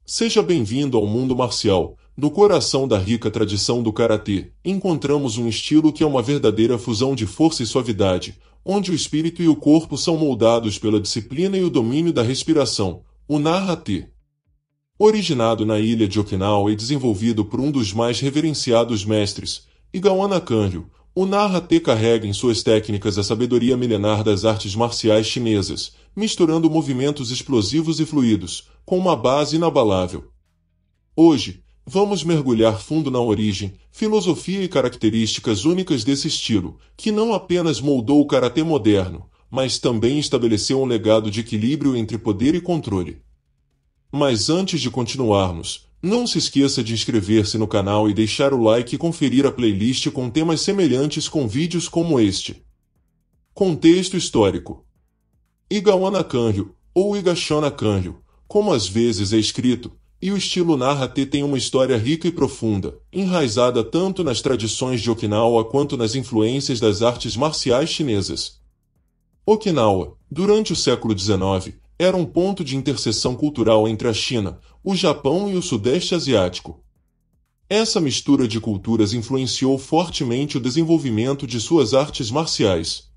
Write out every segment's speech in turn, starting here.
Seja bem-vindo ao mundo marcial. No coração da rica tradição do karatê, encontramos um estilo que é uma verdadeira fusão de força e suavidade, onde o espírito e o corpo são moldados pela disciplina e o domínio da respiração, o Narra-T. Originado na ilha de Okinawa e desenvolvido por um dos mais reverenciados mestres, Igawana Kanryu, o Narra-T carrega em suas técnicas a sabedoria milenar das artes marciais chinesas, misturando movimentos explosivos e fluidos, com uma base inabalável. Hoje, vamos mergulhar fundo na origem, filosofia e características únicas desse estilo, que não apenas moldou o karatê moderno, mas também estabeleceu um legado de equilíbrio entre poder e controle. Mas antes de continuarmos, não se esqueça de inscrever-se no canal e deixar o like e conferir a playlist com temas semelhantes com vídeos como este. Contexto histórico. Igawana Kanryu, ou Higashona Kanryu, como às vezes é escrito, e o estilo Narra-T tem uma história rica e profunda, enraizada tanto nas tradições de Okinawa quanto nas influências das artes marciais chinesas. Okinawa, durante o século XIX, era um ponto de interseção cultural entre a China, o Japão e o Sudeste Asiático. Essa mistura de culturas influenciou fortemente o desenvolvimento de suas artes marciais.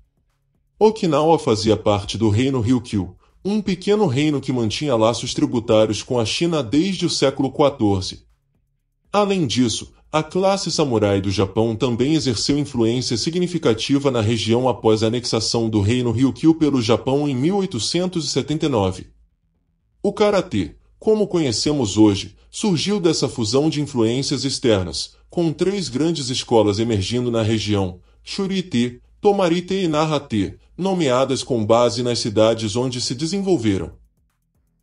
Okinawa fazia parte do reino Ryukyu, um pequeno reino que mantinha laços tributários com a China desde o século XIV. Além disso, a classe samurai do Japão também exerceu influência significativa na região após a anexação do reino Ryukyu pelo Japão em 1879. O karatê, como conhecemos hoje, surgiu dessa fusão de influências externas, com três grandes escolas emergindo na região: Shuri-te, Tomari-te e Narra-te, nomeadas com base nas cidades onde se desenvolveram.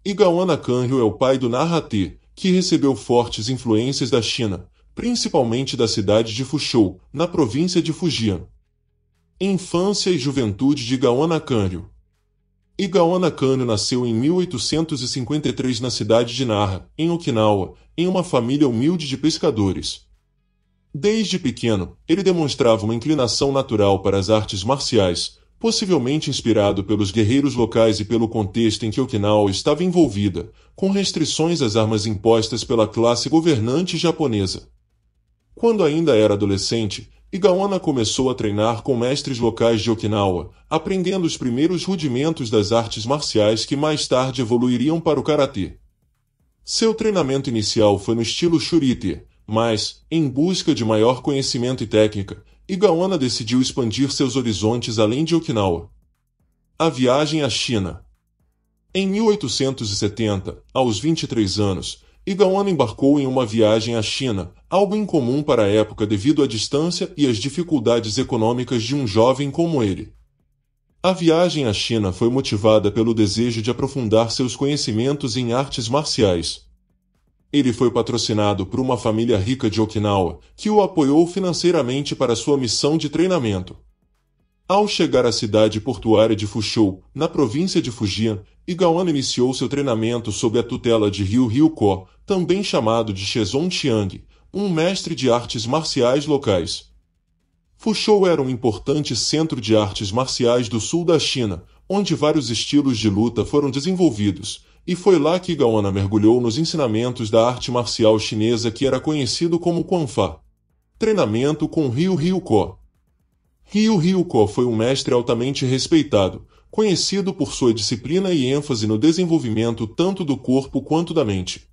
Igawana Kanryu é o pai do Narra-te, que recebeu fortes influências da China, principalmente da cidade de Fuzhou, na província de Fujian. Infância e juventude de Igawana Kanryu. Igawana Kanryu nasceu em 1853 na cidade de Narra, em Okinawa, em uma família humilde de pescadores. Desde pequeno, ele demonstrava uma inclinação natural para as artes marciais, possivelmente inspirado pelos guerreiros locais e pelo contexto em que Okinawa estava envolvida, com restrições às armas impostas pela classe governante japonesa. Quando ainda era adolescente, Igawana começou a treinar com mestres locais de Okinawa, aprendendo os primeiros rudimentos das artes marciais que mais tarde evoluiriam para o karatê. Seu treinamento inicial foi no estilo Shuri-te, mas, em busca de maior conhecimento e técnica, Igawana decidiu expandir seus horizontes além de Okinawa. A viagem à China. Em 1870, aos 23 anos, Igawana embarcou em uma viagem à China, algo incomum para a época devido à distância e às dificuldades econômicas de um jovem como ele. A viagem à China foi motivada pelo desejo de aprofundar seus conhecimentos em artes marciais. Ele foi patrocinado por uma família rica de Okinawa, que o apoiou financeiramente para sua missão de treinamento. Ao chegar à cidade portuária de Fuzhou, na província de Fujian, Igawana iniciou seu treinamento sob a tutela de Ryu Ryuko, também chamado de Shezong Xiang, um mestre de artes marciais locais. Fuzhou era um importante centro de artes marciais do sul da China, onde vários estilos de luta foram desenvolvidos, e foi lá que Igawana mergulhou nos ensinamentos da arte marcial chinesa que era conhecido como Quanfa. Treinamento com Ryu Ryuko. Ryu Ryuko foi um mestre altamente respeitado, conhecido por sua disciplina e ênfase no desenvolvimento tanto do corpo quanto da mente.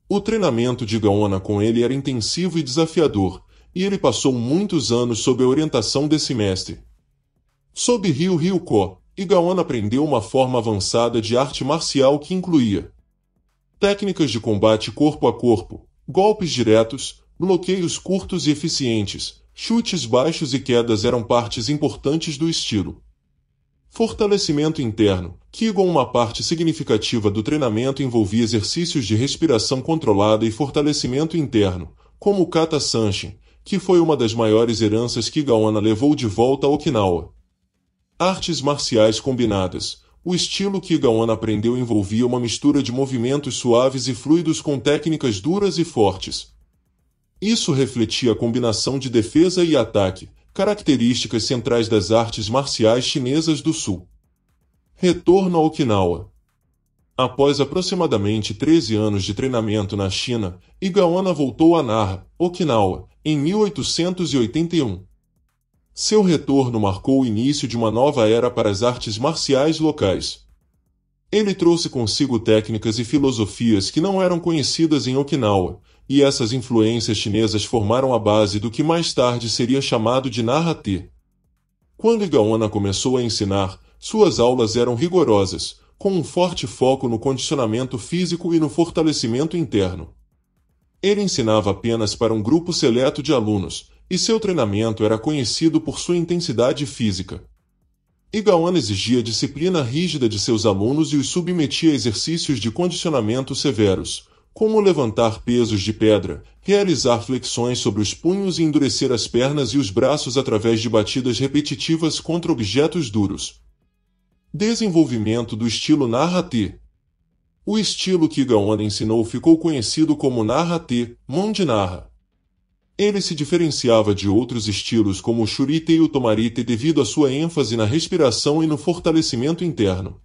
O treinamento de Igawana com ele era intensivo e desafiador, e ele passou muitos anos sob a orientação desse mestre. Sob Ryu Ryuko, Igawana aprendeu uma forma avançada de arte marcial que incluía técnicas de combate corpo a corpo, golpes diretos, bloqueios curtos e eficientes, chutes baixos e quedas eram partes importantes do estilo. Fortalecimento interno, que igual uma parte significativa do treinamento envolvia exercícios de respiração controlada e fortalecimento interno, como o Kata Sanshin, que foi uma das maiores heranças que Igawana levou de volta a Okinawa. Artes marciais combinadas. O estilo que Igawana aprendeu envolvia uma mistura de movimentos suaves e fluidos com técnicas duras e fortes. Isso refletia a combinação de defesa e ataque, características centrais das artes marciais chinesas do sul. Retorno a Okinawa. Após aproximadamente 13 anos de treinamento na China, Igaona voltou a Nara, Okinawa, em 1881. Seu retorno marcou o início de uma nova era para as artes marciais locais. Ele trouxe consigo técnicas e filosofias que não eram conhecidas em Okinawa, e essas influências chinesas formaram a base do que mais tarde seria chamado de Nara-te. Quando Igaona começou a ensinar, suas aulas eram rigorosas, com um forte foco no condicionamento físico e no fortalecimento interno. Ele ensinava apenas para um grupo seleto de alunos, e seu treinamento era conhecido por sua intensidade física. Igaona exigia a disciplina rígida de seus alunos e os submetia a exercícios de condicionamento severos, como levantar pesos de pedra, realizar flexões sobre os punhos e endurecer as pernas e os braços através de batidas repetitivas contra objetos duros. Desenvolvimento do estilo Nara-te. O estilo que Igaona ensinou ficou conhecido como Nara-te, mão de Nara. Ele se diferenciava de outros estilos como o Shurite e o Tomarite devido à sua ênfase na respiração e no fortalecimento interno.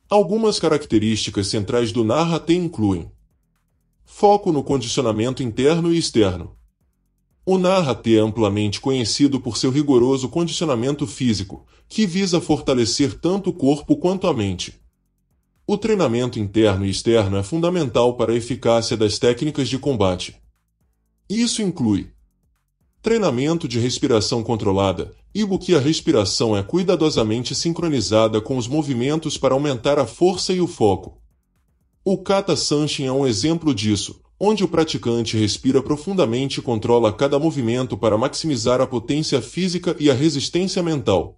Algumas características centrais do Nara-te incluem: foco no condicionamento interno e externo. O Nara-te é amplamente conhecido por seu rigoroso condicionamento físico, que visa fortalecer tanto o corpo quanto a mente. O treinamento interno e externo é fundamental para a eficácia das técnicas de combate. Isso inclui treinamento de respiração controlada, em que a respiração é cuidadosamente sincronizada com os movimentos para aumentar a força e o foco. O Kata Sanshin é um exemplo disso, onde o praticante respira profundamente e controla cada movimento para maximizar a potência física e a resistência mental.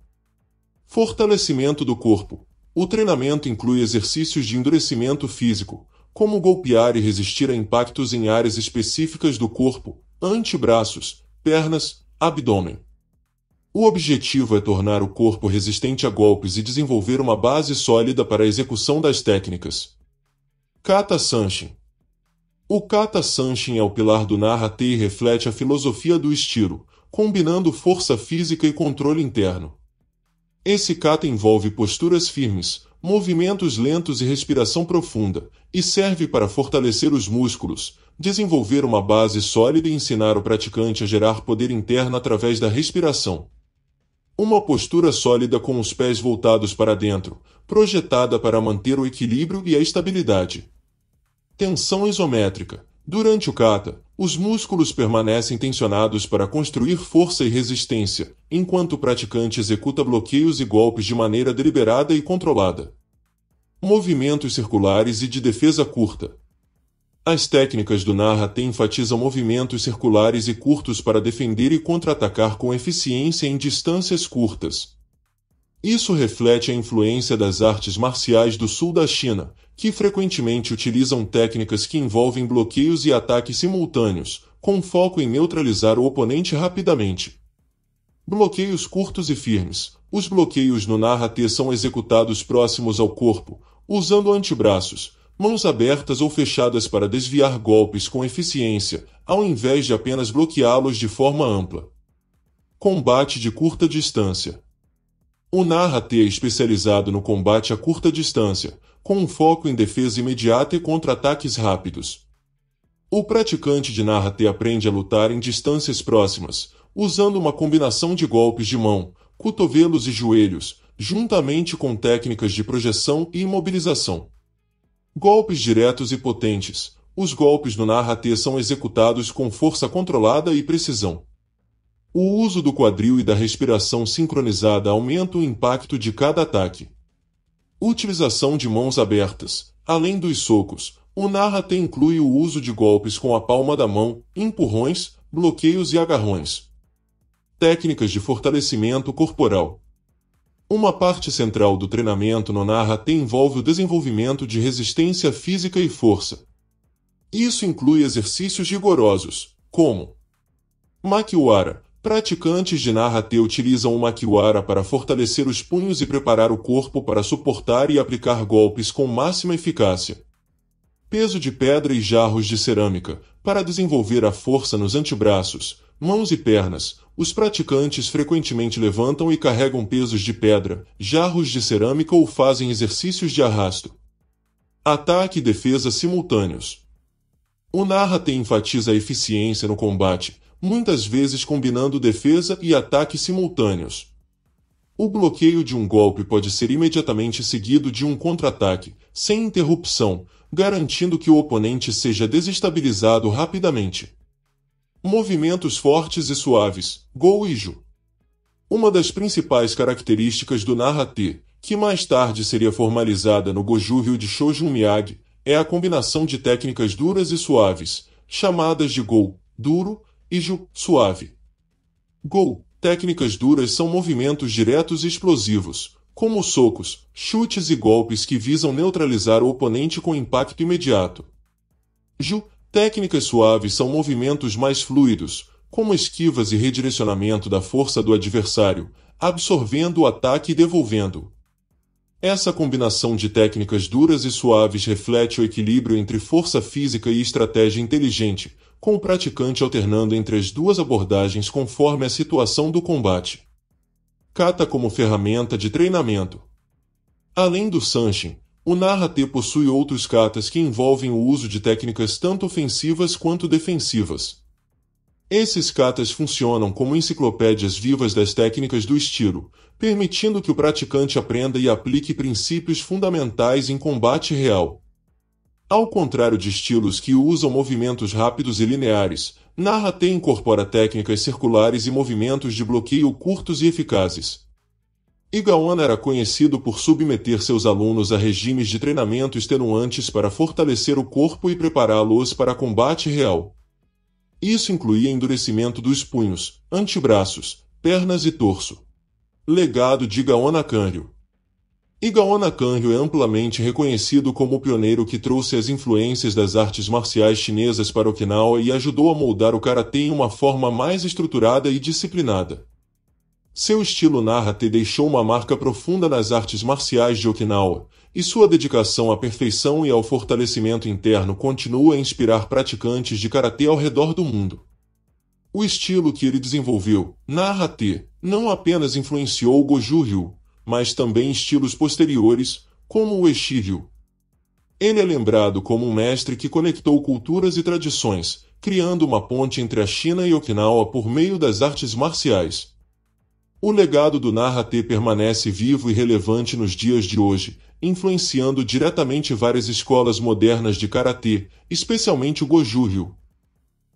Fortalecimento do corpo. O treinamento inclui exercícios de endurecimento físico, como golpear e resistir a impactos em áreas específicas do corpo, antebraços, pernas, abdômen. O objetivo é tornar o corpo resistente a golpes e desenvolver uma base sólida para a execução das técnicas. Kata Sanshin. O Kata Sanshin é o pilar do Nara-te e reflete a filosofia do estilo, combinando força física e controle interno. Esse kata envolve posturas firmes, movimentos lentos e respiração profunda, e serve para fortalecer os músculos, desenvolver uma base sólida e ensinar o praticante a gerar poder interno através da respiração. Uma postura sólida com os pés voltados para dentro, projetada para manter o equilíbrio e a estabilidade. Tensão isométrica. Durante o kata, os músculos permanecem tensionados para construir força e resistência, enquanto o praticante executa bloqueios e golpes de maneira deliberada e controlada. Movimentos circulares e de defesa curta. As técnicas do Nara-te enfatizam movimentos circulares e curtos para defender e contra-atacar com eficiência em distâncias curtas. Isso reflete a influência das artes marciais do sul da China, que frequentemente utilizam técnicas que envolvem bloqueios e ataques simultâneos, com foco em neutralizar o oponente rapidamente. Bloqueios curtos e firmes. Os bloqueios no Nara-te são executados próximos ao corpo, usando antebraços, mãos abertas ou fechadas para desviar golpes com eficiência, ao invés de apenas bloqueá-los de forma ampla. Combate de curta distância. O Nara-te é especializado no combate a curta distância, com um foco em defesa imediata e contra-ataques rápidos. O praticante de Nara-te aprende a lutar em distâncias próximas, usando uma combinação de golpes de mão, cotovelos e joelhos, juntamente com técnicas de projeção e imobilização. Golpes diretos e potentes. Os golpes no Nara-te são executados com força controlada e precisão. O uso do quadril e da respiração sincronizada aumenta o impacto de cada ataque. Utilização de mãos abertas. Além dos socos, o Nara-te inclui o uso de golpes com a palma da mão, empurrões, bloqueios e agarrões. Técnicas de fortalecimento corporal. Uma parte central do treinamento no Nara-te envolve o desenvolvimento de resistência física e força. Isso inclui exercícios rigorosos, como Makiwara. Praticantes de Nara-te utilizam o Makiwara para fortalecer os punhos e preparar o corpo para suportar e aplicar golpes com máxima eficácia. Peso de pedra e jarros de cerâmica. Para desenvolver a força nos antebraços, mãos e pernas, os praticantes frequentemente levantam e carregam pesos de pedra, jarros de cerâmica ou fazem exercícios de arrasto. Ataque e defesa simultâneos. O Narra-Te enfatiza a eficiência no combate, muitas vezes combinando defesa e ataque simultâneos. O bloqueio de um golpe pode ser imediatamente seguido de um contra-ataque, sem interrupção, garantindo que o oponente seja desestabilizado rapidamente. Movimentos fortes e suaves, Go e Ju. Uma das principais características do Narra-Te, que mais tarde seria formalizada no Goju-Ryu de Shojun Miyagi, é a combinação de técnicas duras e suaves, chamadas de Go, duro, e Ju, suave. Go, técnicas duras são movimentos diretos e explosivos, como socos, chutes e golpes que visam neutralizar o oponente com impacto imediato. Ju, técnicas suaves são movimentos mais fluidos, como esquivas e redirecionamento da força do adversário, absorvendo o ataque e devolvendo. Essa combinação de técnicas duras e suaves reflete o equilíbrio entre força física e estratégia inteligente, com o praticante alternando entre as duas abordagens conforme a situação do combate. Kata como ferramenta de treinamento. Além do Sanshin, o Narra-Te possui outros katas que envolvem o uso de técnicas tanto ofensivas quanto defensivas. Esses katas funcionam como enciclopédias vivas das técnicas do estilo, permitindo que o praticante aprenda e aplique princípios fundamentais em combate real. Ao contrário de estilos que usam movimentos rápidos e lineares, Narra-Te incorpora técnicas circulares e movimentos de bloqueio curtos e eficazes. Igaon era conhecido por submeter seus alunos a regimes de treinamento extenuantes para fortalecer o corpo e prepará-los para combate real. Isso incluía endurecimento dos punhos, antebraços, pernas e torso. Legado de Igaon Nakanryu. Igaon Nakanryu é amplamente reconhecido como o pioneiro que trouxe as influências das artes marciais chinesas para Okinawa e ajudou a moldar o karatê em uma forma mais estruturada e disciplinada. Seu estilo Narra-Te deixou uma marca profunda nas artes marciais de Okinawa, e sua dedicação à perfeição e ao fortalecimento interno continua a inspirar praticantes de karatê ao redor do mundo. O estilo que ele desenvolveu, Narra-Te, não apenas influenciou o Goju-Ryu, mas também estilos posteriores, como o Uechi-Ryu. Ele é lembrado como um mestre que conectou culturas e tradições, criando uma ponte entre a China e Okinawa por meio das artes marciais. O legado do Narra-Te permanece vivo e relevante nos dias de hoje, influenciando diretamente várias escolas modernas de karatê, especialmente o Goju-Ryu.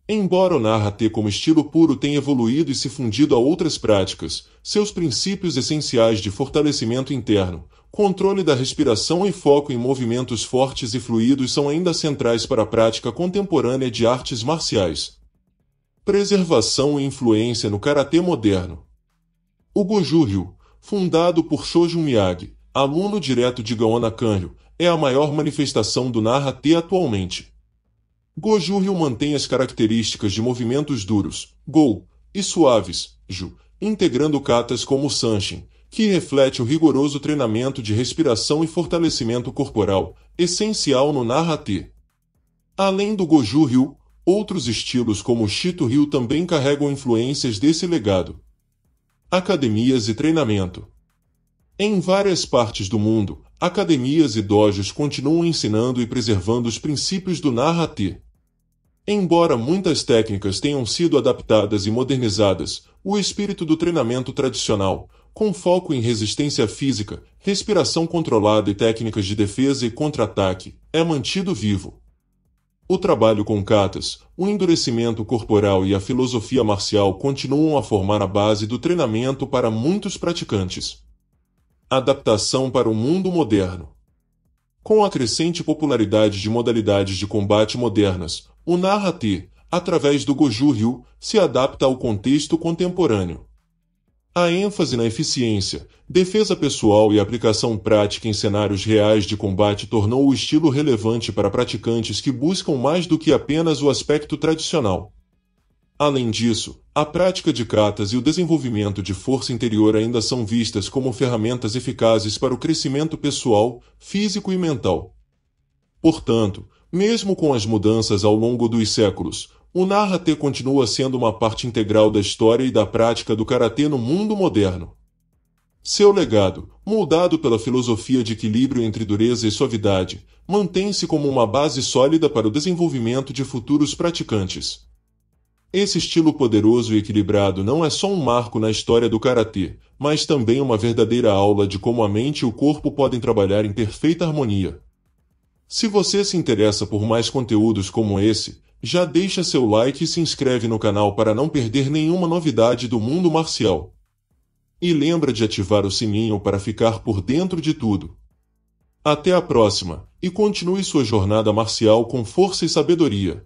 Embora o Narra-Te como estilo puro tenha evoluído e se fundido a outras práticas, seus princípios essenciais de fortalecimento interno, controle da respiração e foco em movimentos fortes e fluidos são ainda centrais para a prática contemporânea de artes marciais. Preservação e influência no karatê moderno. O Goju-Ryu, fundado por Shojun Miyagi, aluno direto de Igaon Nakanryu, é a maior manifestação do Narra-Te atualmente. Goju-Ryu mantém as características de movimentos duros, Go, e suaves, Ju, integrando katas como o Sanshin, que reflete o rigoroso treinamento de respiração e fortalecimento corporal, essencial no Narra-Te. Além do Goju-Ryu, outros estilos como o Shito-Ryu também carregam influências desse legado. Academias e treinamento. Em várias partes do mundo, academias e dojos continuam ensinando e preservando os princípios do Narra-Te. Embora muitas técnicas tenham sido adaptadas e modernizadas, o espírito do treinamento tradicional, com foco em resistência física, respiração controlada e técnicas de defesa e contra-ataque, é mantido vivo. O trabalho com katas, o endurecimento corporal e a filosofia marcial continuam a formar a base do treinamento para muitos praticantes. Adaptação para o mundo moderno. Com a crescente popularidade de modalidades de combate modernas, o Narra-Te, através do Goju-Ryu, se adapta ao contexto contemporâneo. A ênfase na eficiência, defesa pessoal e aplicação prática em cenários reais de combate tornou o estilo relevante para praticantes que buscam mais do que apenas o aspecto tradicional. Além disso, a prática de katas e o desenvolvimento de força interior ainda são vistas como ferramentas eficazes para o crescimento pessoal, físico e mental. Portanto, mesmo com as mudanças ao longo dos séculos, o Narra-Te continua sendo uma parte integral da história e da prática do karatê no mundo moderno. Seu legado, moldado pela filosofia de equilíbrio entre dureza e suavidade, mantém-se como uma base sólida para o desenvolvimento de futuros praticantes. Esse estilo poderoso e equilibrado não é só um marco na história do karatê, mas também uma verdadeira aula de como a mente e o corpo podem trabalhar em perfeita harmonia. Se você se interessa por mais conteúdos como esse, já deixa seu like e se inscreve no canal para não perder nenhuma novidade do mundo marcial. E lembra de ativar o sininho para ficar por dentro de tudo. Até a próxima, e continue sua jornada marcial com força e sabedoria.